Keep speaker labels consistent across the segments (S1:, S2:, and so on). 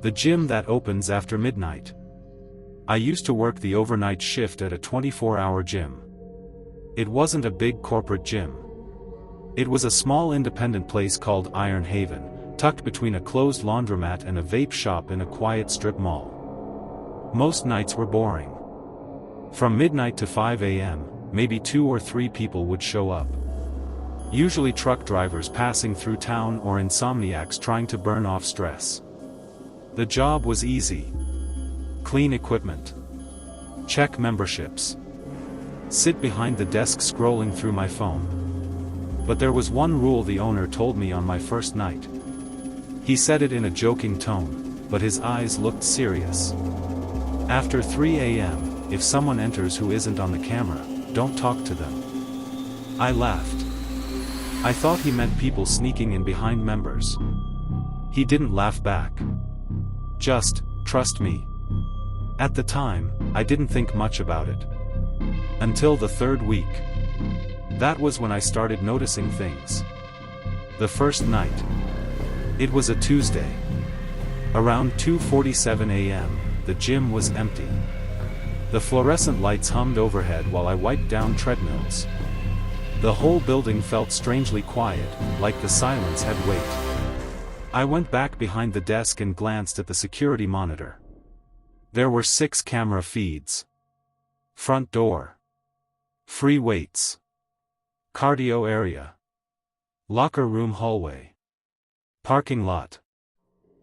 S1: The gym that opens after midnight. I used to work the overnight shift at a 24-hour gym. It wasn't a big corporate gym. It was a small independent place called Iron Haven, tucked between a closed laundromat and a vape shop in a quiet strip mall. Most nights were boring. From midnight to 5 a.m., maybe 2 or 3 people would show up. Usually truck drivers passing through town or insomniacs trying to burn off stress. The job was easy. Clean equipment. Check memberships. Sit behind the desk scrolling through my phone. But there was one rule the owner told me on my first night. He said it in a joking tone, but his eyes looked serious. After 3 a.m., if someone enters who isn't on the camera, don't talk to them. I laughed. I thought he meant people sneaking in behind members. He didn't laugh back. Just, trust me. At the time, I didn't think much about it. Until the 3rd week. That was when I started noticing things. The first night. It was a Tuesday. Around 2:47 a.m., the gym was empty. The fluorescent lights hummed overhead while I wiped down treadmills. The whole building felt strangely quiet, like the silence had weight. I went back behind the desk and glanced at the security monitor. There were 6 camera feeds. Front door. Free weights. Cardio area. Locker room hallway. Parking lot.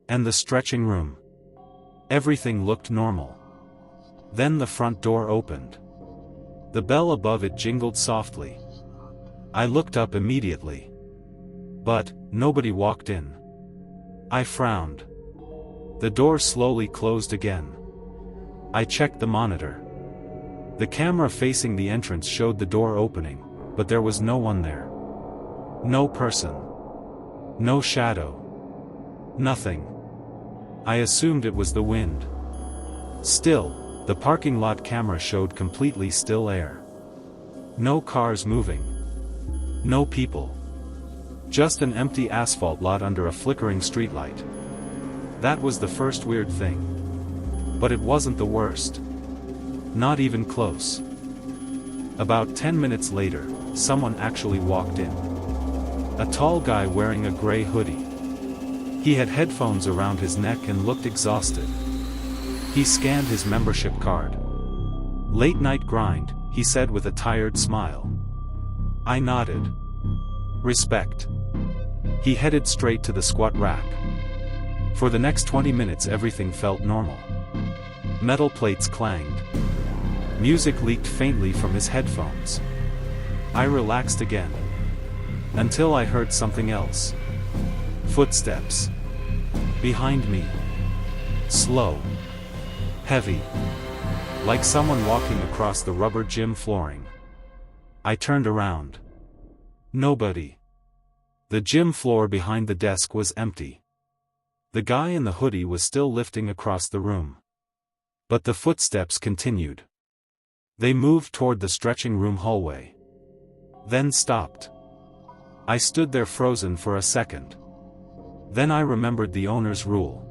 S1: And the stretching room. Everything looked normal. Then the front door opened. The bell above it jingled softly. I looked up immediately. But, nobody walked in. I frowned. The door slowly closed again. I checked the monitor. The camera facing the entrance showed the door opening, but there was no one there. No person. No shadow. Nothing. I assumed it was the wind. Still, the parking lot camera showed completely still air. No cars moving. No people. Just an empty asphalt lot under a flickering streetlight. That was the first weird thing. But it wasn't the worst. Not even close. About 10 minutes later, someone actually walked in. A tall guy wearing a gray hoodie. He had headphones around his neck and looked exhausted. He scanned his membership card. "Late night grind," he said with a tired smile. I nodded. Respect. He headed straight to the squat rack. For the next 20 minutes everything felt normal. Metal plates clanged. Music leaked faintly from his headphones. I relaxed again. Until I heard something else. Footsteps. Behind me. Slow. Heavy. Like someone walking across the rubber gym flooring. I turned around. Nobody. The gym floor behind the desk was empty. The guy in the hoodie was still lifting across the room. But the footsteps continued. They moved toward the stretching room hallway. Then stopped. I stood there frozen for a second. Then I remembered the owner's rule.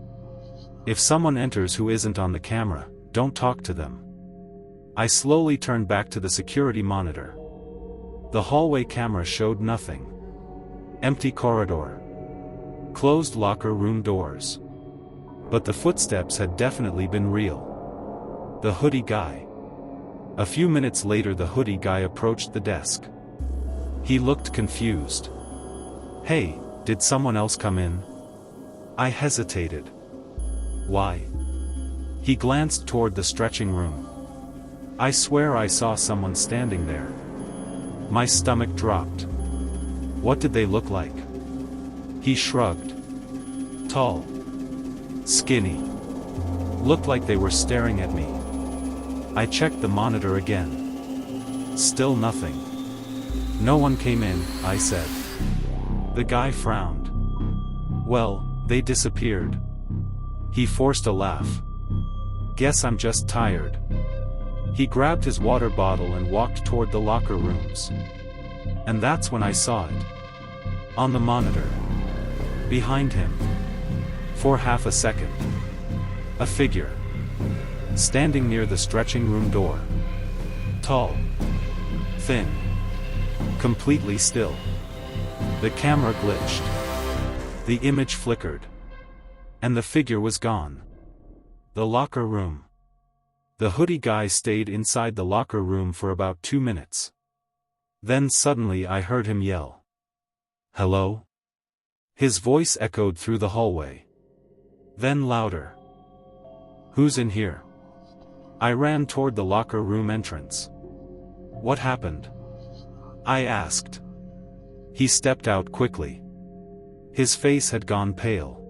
S1: If someone enters who isn't on the camera, don't talk to them. I slowly turned back to the security monitor. The hallway camera showed nothing. Empty corridor. Closed locker room doors. But the footsteps had definitely been real. The hoodie guy. A few minutes later the hoodie guy approached the desk. He looked confused. "Hey, did someone else come in?" I hesitated. "Why?" He glanced toward the stretching room. "I swear I saw someone standing there." My stomach dropped. What did they look like? He shrugged. Tall. Skinny. Looked like they were staring at me. I checked the monitor again. Still nothing. "No one came in," I said. The guy frowned. "Well, they disappeared." He forced a laugh. "Guess I'm just tired." He grabbed his water bottle and walked toward the locker rooms. And that's when I saw it. On the monitor. Behind him. For half a second. A figure. Standing near the stretching room door. Tall. Thin. Completely still. The camera glitched. The image flickered. And the figure was gone. The locker room. The hoodie guy stayed inside the locker room for about 2 minutes. Then suddenly I heard him yell. "Hello?" His voice echoed through the hallway. Then louder. "Who's in here?" I ran toward the locker room entrance. "What happened?" I asked. He stepped out quickly. His face had gone pale.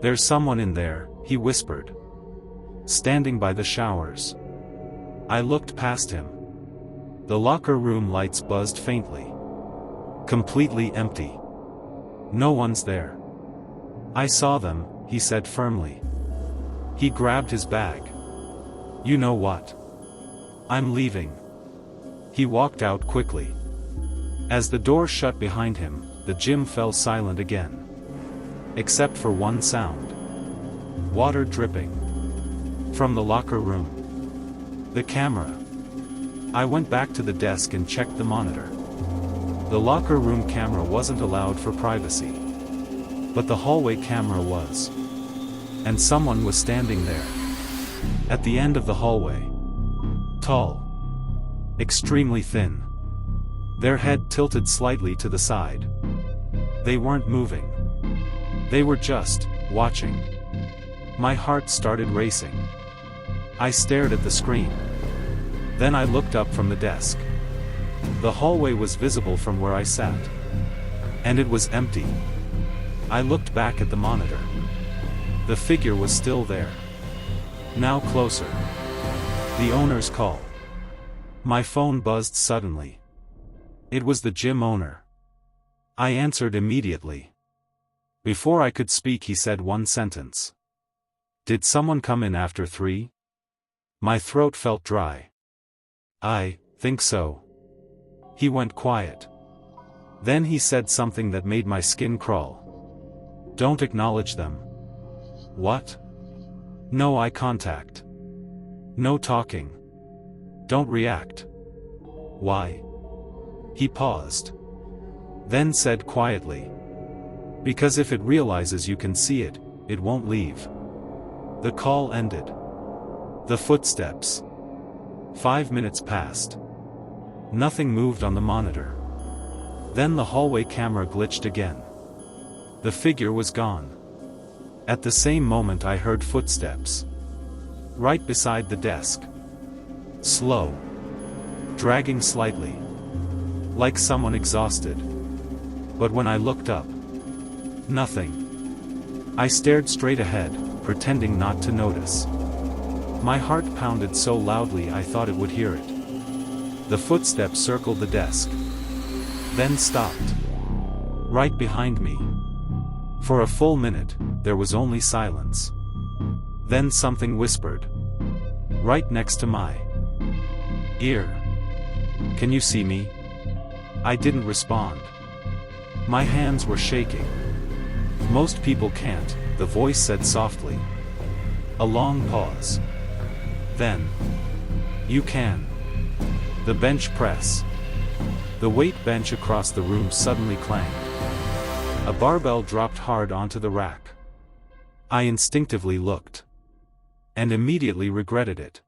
S1: "There's someone in there," he whispered. "Standing by the showers." I looked past him. The locker room lights buzzed faintly. Completely empty. No one's there. "I saw them," he said firmly. He grabbed his bag. "You know what? I'm leaving." He walked out quickly. As the door shut behind him, the gym fell silent again. Except for one sound. Water dripping. From the locker room. The camera. I went back to the desk and checked the monitor. The locker room camera wasn't allowed for privacy. But the hallway camera was. And someone was standing there. At the end of the hallway. Tall. Extremely thin. Their head tilted slightly to the side. They weren't moving. They were just watching. My heart started racing. I stared at the screen. Then I looked up from the desk. The hallway was visible from where I sat. And it was empty. I looked back at the monitor. The figure was still there. Now closer. The owner's call. My phone buzzed suddenly. It was the gym owner. I answered immediately. Before I could speak, he said one sentence. "Did someone come in after 3?" My throat felt dry. "I think so." He went quiet. Then he said something that made my skin crawl. "Don't acknowledge them." "What?" "No eye contact. No talking. Don't react." "Why?" He paused. Then said quietly. "Because if it realizes you can see it, it won't leave." The call ended. The footsteps. 5 minutes passed. Nothing moved on the monitor. Then the hallway camera glitched again. The figure was gone. At the same moment I heard footsteps. Right beside the desk. Slow. Dragging slightly. Like someone exhausted. But when I looked up, nothing. I stared straight ahead, pretending not to notice. My heart pounded so loudly I thought it would hear it. The footsteps circled the desk. Then stopped. Right behind me. For a full minute, there was only silence. Then something whispered. Right next to my ear. "Can you see me?" I didn't respond. My hands were shaking. "Most people can't," the voice said softly. A long pause. Then. "You can." The bench press. The weight bench across the room suddenly clanged. A barbell dropped hard onto the rack. I instinctively looked. And immediately regretted it.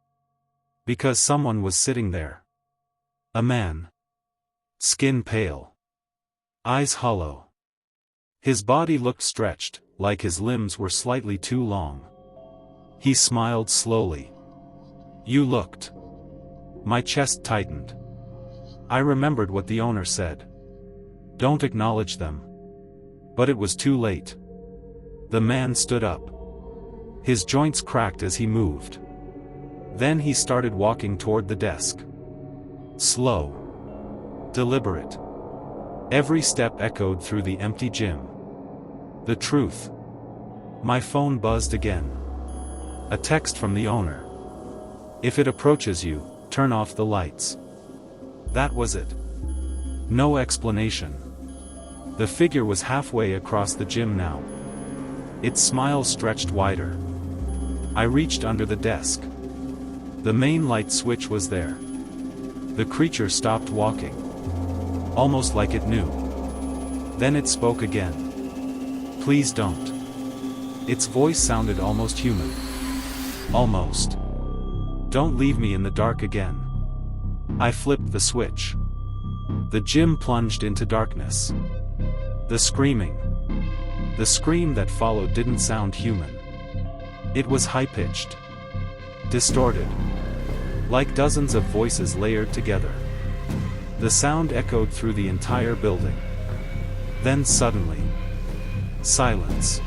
S1: Because someone was sitting there. A man. Skin pale. Eyes hollow. His body looked stretched, like his limbs were slightly too long. He smiled slowly. "You looked." My chest tightened. I remembered what the owner said. "Don't acknowledge them." But it was too late. The man stood up. His joints cracked as he moved. Then he started walking toward the desk. Slow. Deliberate. Every step echoed through the empty gym. The truth. My phone buzzed again. A text from the owner. "If it approaches you, turn off the lights." That was it. No explanation. The figure was halfway across the gym now. Its smile stretched wider. I reached under the desk. The main light switch was there. The creature stopped walking. Almost like it knew. Then it spoke again. "Please don't." Its voice sounded almost human. Almost. "Don't leave me in the dark again." I flipped the switch. The gym plunged into darkness. The screaming. The scream that followed didn't sound human. It was high-pitched. Distorted. Like dozens of voices layered together. The sound echoed through the entire building. Then suddenly, silence.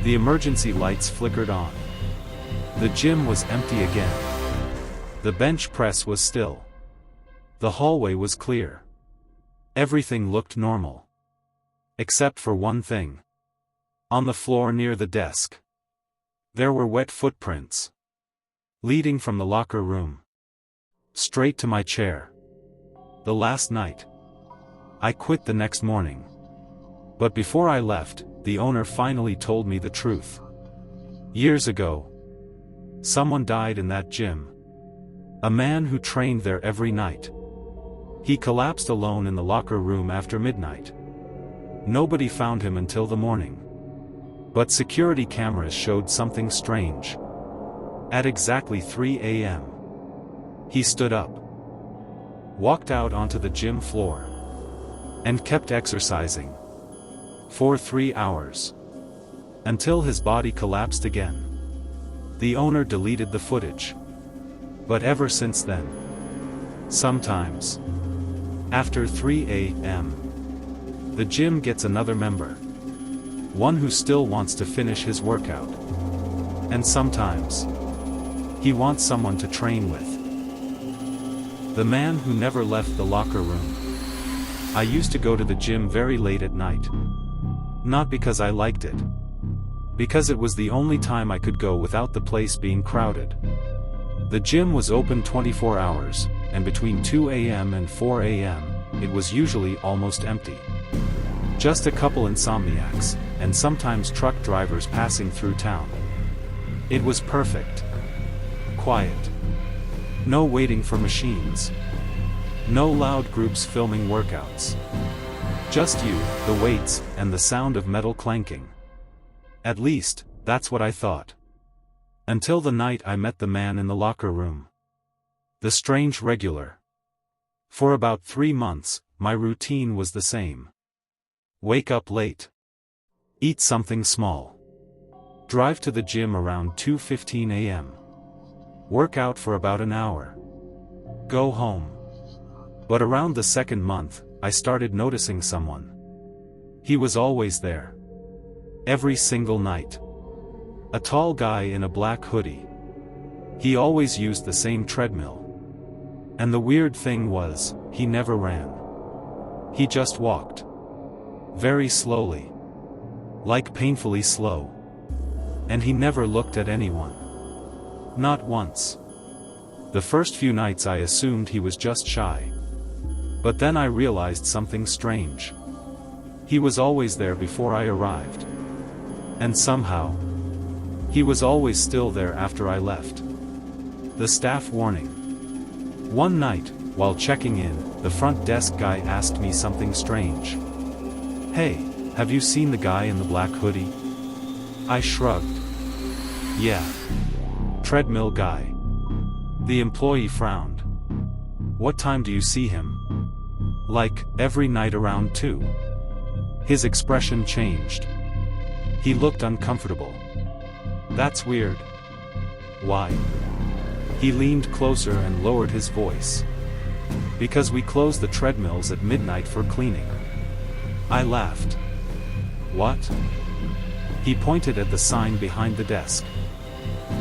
S1: The emergency lights flickered on. The gym was empty again. The bench press was still. The hallway was clear. Everything looked normal. Except for one thing. On the floor near the desk, there were wet footprints. Leading from the locker room. Straight to my chair. The last night. I quit the next morning. But before I left, the owner finally told me the truth. Years ago, someone died in that gym. A man who trained there every night. He collapsed alone in the locker room after midnight. Nobody found him until the morning. But security cameras showed something strange. At exactly 3 a.m., he stood up, walked out onto the gym floor, and kept exercising. For 3 hours. Until his body collapsed again. The owner deleted the footage. But ever since then, sometimes, after 3 a.m., the gym gets another member. One who still wants to finish his workout. And sometimes, he wants someone to train with. The man who never left the locker room. I used to go to the gym very late at night. Not because I liked it. Because it was the only time I could go without the place being crowded. The gym was open 24 hours, and between 2 a.m. and 4 a.m., it was usually almost empty. Just a couple insomniacs, and sometimes truck drivers passing through town. It was perfect. Quiet. No waiting for machines. No loud groups filming workouts. Just you, the weights, and the sound of metal clanking. At least, that's what I thought. Until the night I met the man in the locker room. The strange regular. For about 3 months, my routine was the same. Wake up late. Eat something small. Drive to the gym around 2:15 a.m. Work out for about an hour. Go home. But around the second month, I started noticing someone. He was always there. Every single night. A tall guy in a black hoodie. He always used the same treadmill. And the weird thing was, he never ran. He just walked. Very slowly. Like painfully slow. And he never looked at anyone. Not once. The first few nights I assumed he was just shy. But then I realized something strange. He was always there before I arrived. And somehow, he was always still there after I left. The staff warning. One night, while checking in, the front desk guy asked me something strange. "Hey, have you seen the guy in the black hoodie?" I shrugged. "Yeah. Treadmill guy." The employee frowned. "What time do you see him?" "Like, every night around 2. His expression changed. He looked uncomfortable. "That's weird." "Why?" He leaned closer and lowered his voice. "Because we close the treadmills at midnight for cleaning." I laughed. "What?" He pointed at the sign behind the desk.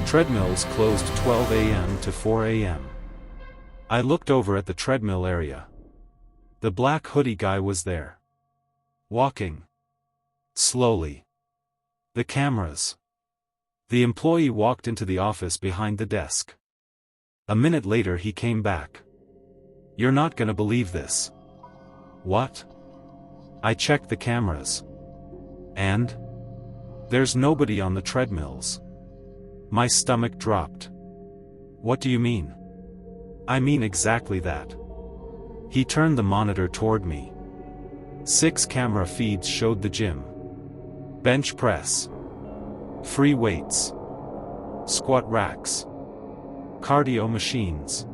S1: Treadmills closed 12 a.m. to 4 a.m. I looked over at the treadmill area. The black hoodie guy was there. Walking. Slowly. The cameras. The employee walked into the office behind the desk. A minute later he came back. "You're not gonna believe this." "What?" I checked the cameras. And? There's nobody on the treadmills. My stomach dropped. What do you mean? I mean exactly that. He turned the monitor toward me. 6 camera feeds showed the gym. Bench press. Free weights. Squat racks. Cardio machines.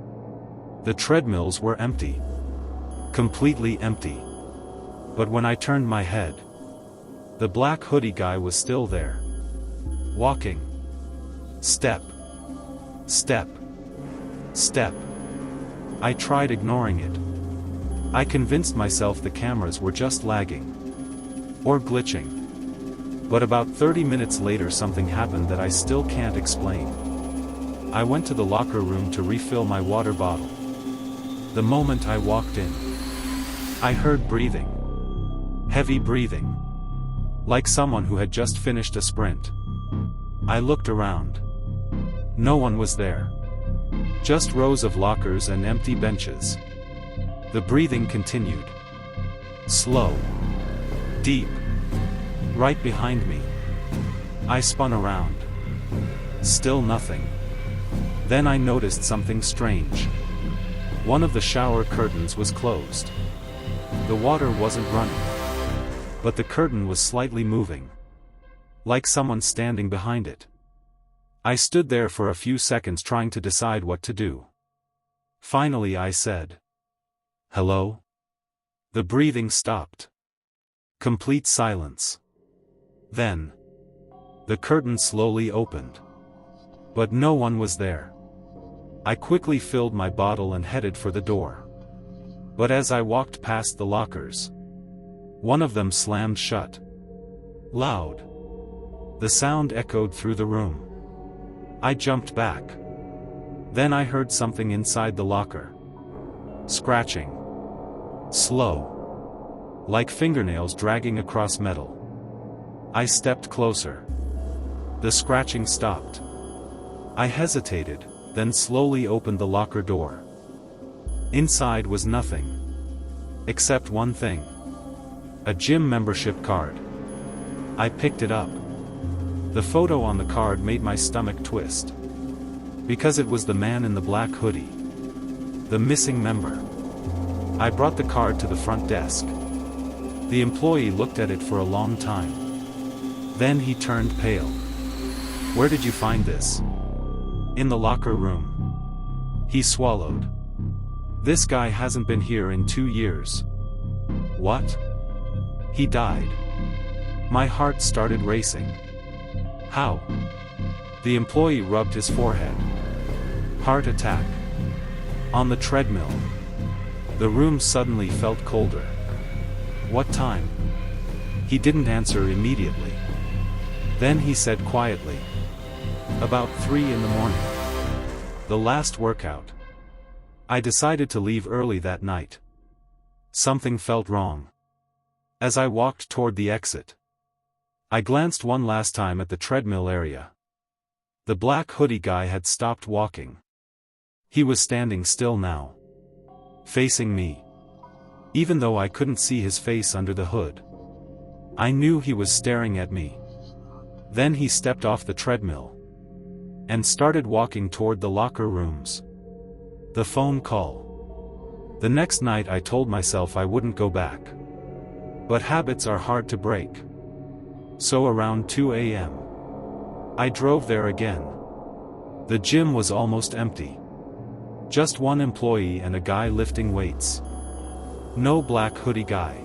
S1: The treadmills were empty. Completely empty. But when I turned my head, the black hoodie guy was still there. Walking. Step. Step. Step. I tried ignoring it. I convinced myself the cameras were just lagging. Or glitching. But about 30 minutes later something happened that I still can't explain. I went to the locker room to refill my water bottle. The moment I walked in, I heard breathing. Heavy breathing. Like someone who had just finished a sprint. I looked around. No one was there. Just rows of lockers and empty benches. The breathing continued. Slow. Deep. Right behind me. I spun around. Still nothing. Then I noticed something strange. One of the shower curtains was closed. The water wasn't running. But the curtain was slightly moving. Like someone standing behind it. I stood there for a few seconds trying to decide what to do. Finally I said, "Hello?" The breathing stopped. Complete silence. Then, the curtain slowly opened. But no one was there. I quickly filled my bottle and headed for the door. But as I walked past the lockers, one of them slammed shut. Loud. The sound echoed through the room. I jumped back. Then I heard something inside the locker. Scratching. Slow. Like fingernails dragging across metal. I stepped closer. The scratching stopped. I hesitated, then slowly opened the locker door. Inside was nothing. Except one thing. A gym membership card. I picked it up. The photo on the card made my stomach twist. Because it was the man in the black hoodie. The missing member. I brought the card to the front desk. The employee looked at it for a long time. Then he turned pale. "Where did you find this?" "In the locker room." He swallowed. "This guy hasn't been here in 2 years." "What?" "He died." My heart started racing. "How?" The employee rubbed his forehead. "Heart attack. On the treadmill." The room suddenly felt colder. "What time?" He didn't answer immediately. Then he said quietly, "About 3 in the morning. The last workout." I decided to leave early that night. Something felt wrong. As I walked toward the exit, I glanced one last time at the treadmill area. The black hoodie guy had stopped walking. He was standing still now. Facing me. Even though I couldn't see his face under the hood. I knew he was staring at me. Then he stepped off the treadmill. And started walking toward the locker rooms. The phone call. The next night I told myself I wouldn't go back. But habits are hard to break. So around 2 a.m. I drove there again. The gym was almost empty. Just one employee and a guy lifting weights. No black hoodie guy.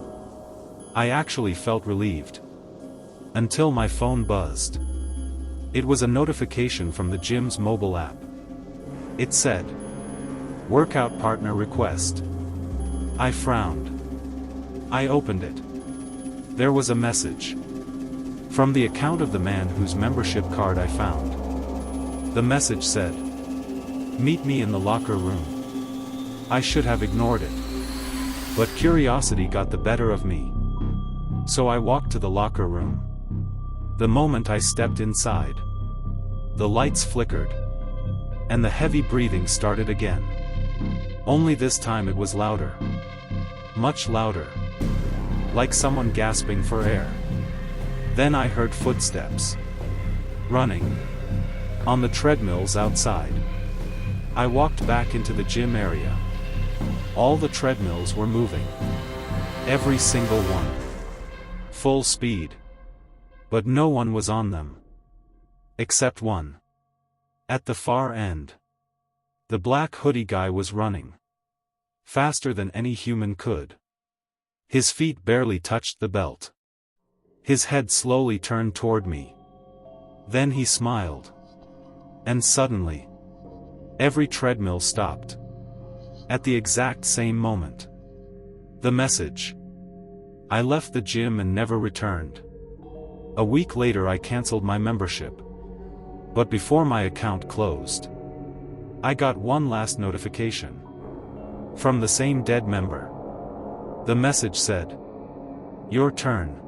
S1: I actually felt relieved. Until my phone buzzed. It was a notification from the gym's mobile app. It said, "Workout partner request." I frowned. I opened it. There was a message. From the account of the man whose membership card I found. The message said, "Meet me in the locker room." I should have ignored it. But curiosity got the better of me. So I walked to the locker room. The moment I stepped inside, the lights flickered. And the heavy breathing started again. Only this time it was louder. Much louder. Like someone gasping for air. Then I heard footsteps. Running. on the treadmills outside. I walked back into the gym area. All the treadmills were moving. Every single one. Full speed. But no one was on them. Except one. At the far end. The black hoodie guy was running. Faster than any human could. His feet barely touched the belt. His head slowly turned toward me. Then he smiled. And suddenly, every treadmill stopped. At the exact same moment. The message. I left the gym and never returned. A week later I canceled my membership. But before my account closed, I got one last notification. From the same dead member. The message said, "Your turn."